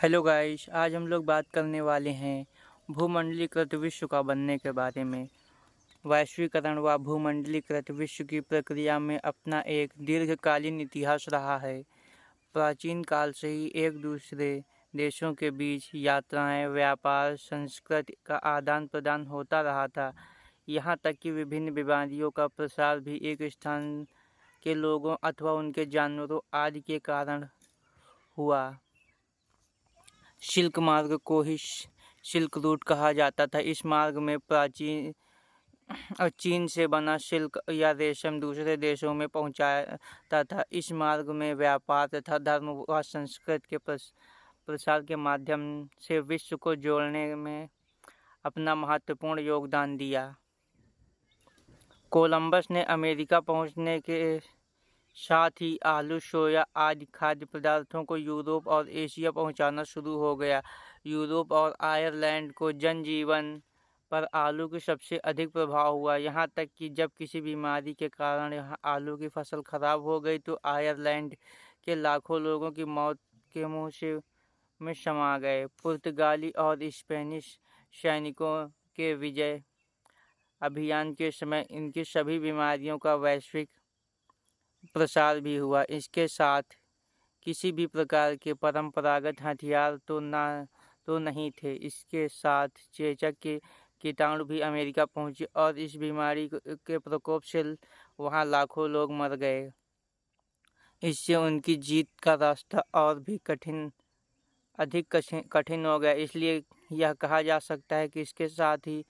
Hello guys, आज हम लोग बात करने वाले हैं भूमंडलीकृत विश्व का बनने के बारे में। वैश्वीकरण व भूमंडलीकृत विश्व की प्रक्रिया में अपना एक दीर्घकालीन इतिहास रहा है। प्राचीन काल से ही एक दूसरे देशों के बीच यात्राएं, व्यापार, संस्कृति का आदान प्रदान होता रहा था। यहाँ तक कि विभिन्न बीमारियों का प्रसार भी एक स्थान के लोगों अथवा उनके जानवरों आदि के कारण हुआ। सिल्क मार्ग को ही सिल्क रूट कहा जाता था। इस मार्ग में प्राचीन चीन से बना सिल्क या रेशम दूसरे देशों में पहुंचाता था। इस मार्ग में व्यापार तथा धर्म व संस्कृति के प्रसार के माध्यम से विश्व को जोड़ने में अपना महत्वपूर्ण योगदान दिया। कोलंबस ने अमेरिका पहुंचने के साथ ही आलू, सोया आदि खाद्य पदार्थों को यूरोप और एशिया पहुंचाना शुरू हो गया। यूरोप और आयरलैंड को जनजीवन पर आलू की सबसे अधिक प्रभाव हुआ। यहाँ तक कि जब किसी बीमारी के कारण यहाँ आलू की फसल खराब हो गई तो आयरलैंड के लाखों लोगों की मौत के मुंह से में समा गए। पुर्तगाली और स्पेनिश सैनिकों के विजय अभियान के समय इनकी सभी बीमारियों का वैश्विक प्रसार भी हुआ। इसके साथ किसी भी प्रकार के परंपरागत हथियार तो नहीं थे। इसके साथ चेचक के कीटाणु भी अमेरिका पहुंचे और इस बीमारी के प्रकोप से वहां लाखों लोग मर गए। इससे उनकी जीत का रास्ता और भी अधिक कठिन हो गया। इसलिए यह कहा जा सकता है कि इसके साथ ही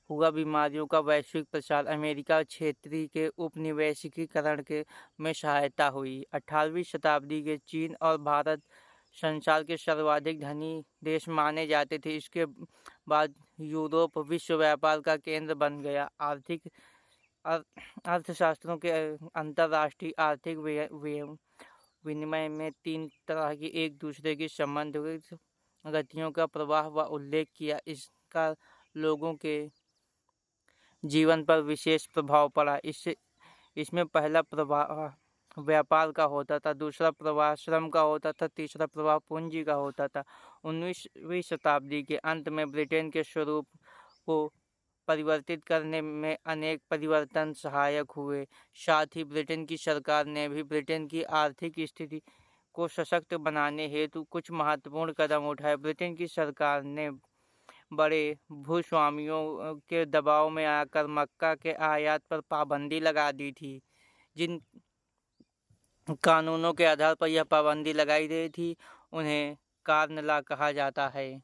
हुआ बीमारियों का वैश्विक प्रसार अमेरिका क्षेत्रीय के उपनिवेशीकरण के में सहायता हुई। 18वीं शताब्दी के चीन और भारत संसार के सर्वाधिक धनी देश माने जाते थे। इसके बाद यूरोप विश्व व्यापार का केंद्र बन गया। अर्थशास्त्रों के अंतर्राष्ट्रीय आर्थिक विनिमय में तीन तरह की एक दूसरे की संबंधित गतियों का प्रवाह व उल्लेख किया। इसका लोगों के जीवन पर विशेष प्रभाव पड़ा। इसमें पहला प्रवाह व्यापार का होता था, दूसरा प्रवाह श्रम का होता था, तीसरा प्रवाह पूंजी का होता था। 19वीं शताब्दी के अंत में ब्रिटेन के स्वरूप को परिवर्तित करने में अनेक परिवर्तन सहायक हुए। साथ ही ब्रिटेन की सरकार ने भी ब्रिटेन की आर्थिक स्थिति को सशक्त बनाने हेतु कुछ महत्वपूर्ण कदम उठाए। ब्रिटेन की सरकार ने बड़े भूस्वामियों के दबाव में आकर मक्का के आयात पर पाबंदी लगा दी थी। जिन कानूनों के आधार पर यह पाबंदी लगाई गई थी उन्हें कार्न लॉ कहा जाता है।